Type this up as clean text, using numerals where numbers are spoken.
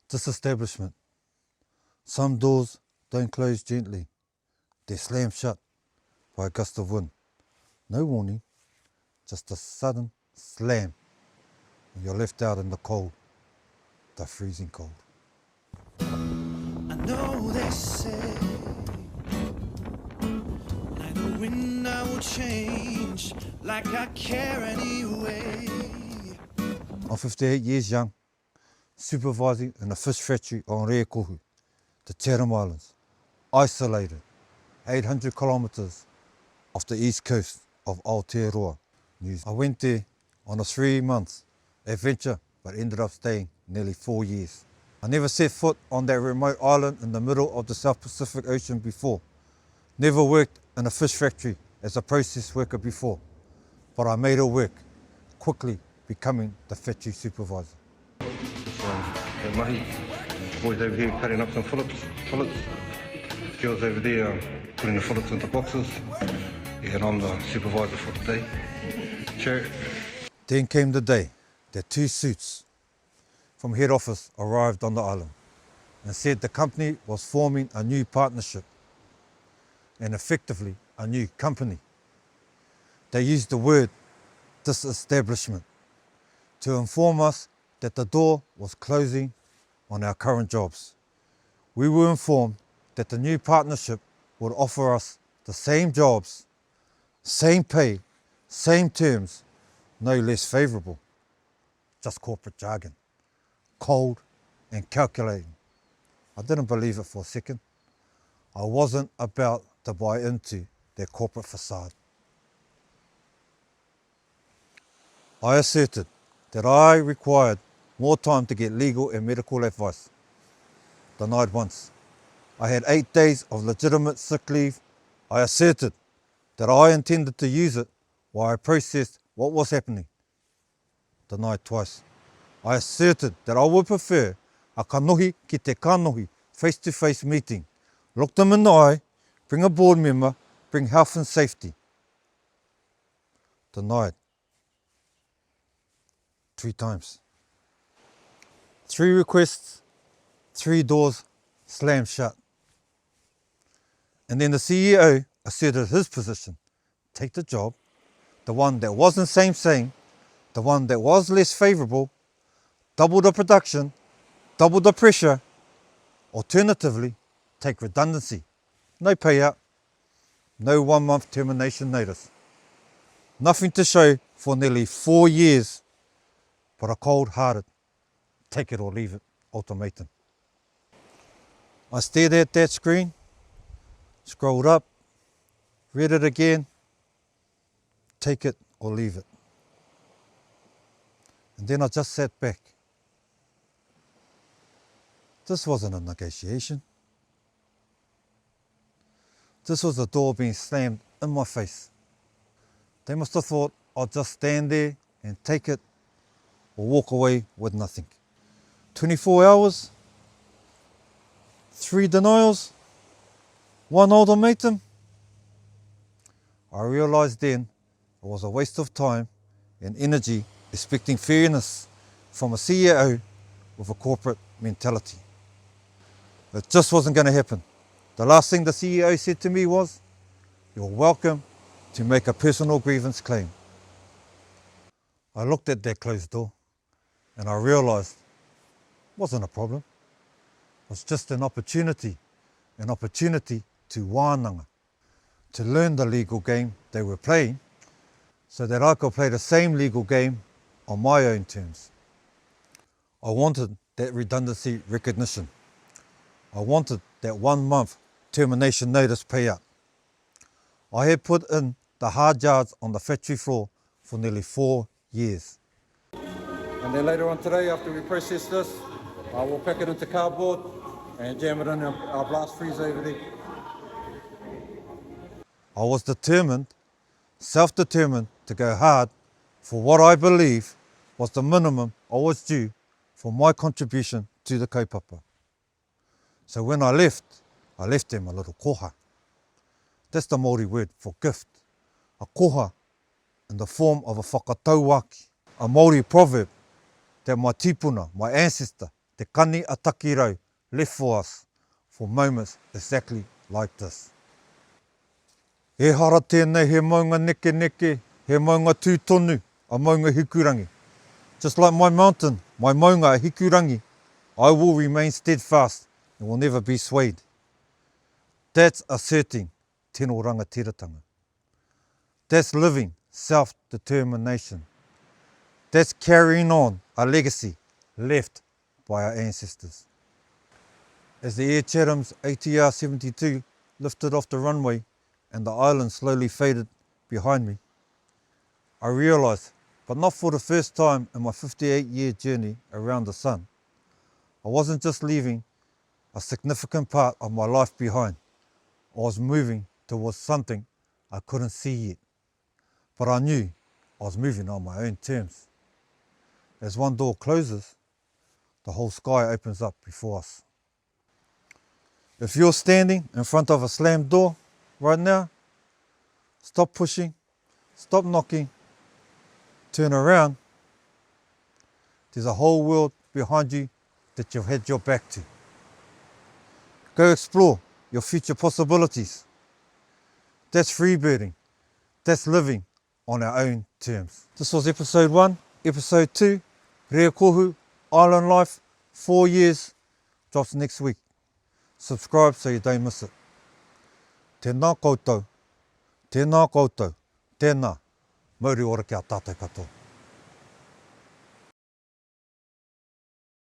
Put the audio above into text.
Disestablishment. Some doors don't close gently. They're slammed shut by a gust of wind. No warning, just a sudden slam. And you're left out in the cold, the freezing cold. I know they say like the wind I will change, like I care anyway. I'm 58 years young, supervising in a fish factory on Rekohu, the Chatham Islands, isolated 800 kilometres off the east coast of Aotearoa, New Zealand. I went there on a 3-month adventure but ended up staying nearly 4 years. I never set foot on that remote island in the middle of the South Pacific Ocean before. Never worked in a fish factory as a process worker before, but I made it work, quickly becoming the factory supervisor. The mahi, boys over here cutting up some fillets. Girls over there putting the fillets into boxes. Yeah, and I'm the supervisor for the day. Sure. Then came the day that 2 suits from head office arrived on the island and said the company was forming a new partnership and effectively a new company. They used the word disestablishment to inform us that the door was closing on our current jobs. We were informed that the new partnership would offer us the same jobs, same pay, same terms, no less favourable. Just corporate jargon, cold and calculating. I didn't believe it for a second. I wasn't about to buy into their corporate facade. I asserted that I required more time to get legal and medical advice. Denied once. I had 8 days of legitimate sick leave. I asserted that I intended to use it while I processed what was happening. Denied twice. I asserted that I would prefer a kanohi ki te kanohi face-to-face meeting. Look them in the eye, bring a board member, bring health and safety. Denied. 3 times. 3 requests, 3 doors slammed shut. And then the CEO asserted his position. Take the job, the one that wasn't same, the one that was less favourable, double the production, double the pressure. Alternatively, take redundancy. No payout, no 1-month termination notice. Nothing to show for nearly 4 years, but a cold-hearted, take it or leave it ultimatum. I stared at that screen, scrolled up, read it again, take it or leave it. And then I just sat back. This wasn't a negotiation. This was a door being slammed in my face. They must have thought I'd just stand there and take it or walk away with nothing. 24 hours, 3 denials, 1 ultimatum. I realised then it was a waste of time and energy expecting fairness from a CEO with a corporate mentality. It just wasn't going to happen. The last thing the CEO said to me was, "You're welcome to make a personal grievance claim." I looked at that closed door and I realised it wasn't a problem. It was just an opportunity to wānanga, to learn the legal game they were playing so that I could play the same legal game on my own terms. I wanted that redundancy recognition. I wanted that 1-month termination notice payout. I had put in the hard yards on the factory floor for nearly 4 years. And then later on today, after we process this, I will pack it into cardboard and jam it in our blast freezer over there. I was determined, self-determined to go hard for what I believe was the minimum I was due for my contribution to the kaupapa. So when I left them a little koha. That's the Māori word for gift. A koha in the form of a whakatauaki. A Māori proverb that my tipuna, my ancestor, te kani a takirau left for us for moments exactly like this. E hara tēnei he maunga neke neke, he maunga tūtonu, a maunga hikurangi. Just like my mountain, my maunga a hikurangi, I will remain steadfast and will never be swayed. That's asserting Tino Rangatiratanga. That's living self-determination. That's carrying on a legacy left by our ancestors. As the Air Chatham's ATR 72 lifted off the runway and the island slowly faded behind me, I realised, but not for the first time in my 58-year journey around the sun, I wasn't just leaving a significant part of my life behind. I was moving towards something I couldn't see yet, but I knew I was moving on my own terms. As one door closes, the whole sky opens up before us. If you're standing in front of a slammed door right now, stop pushing, stop knocking, turn around. There's a whole world behind you that you've had your back to. Go explore your future possibilities. That's freebirding. That's living on our own terms. This was episode 1. Episode 2, Rekohu, Island Life, 4 years, drops next week. Subscribe so you don't miss it. Tēnā koutou, tēnā koutou, tēnā, mauri ora ki a tātou katoa.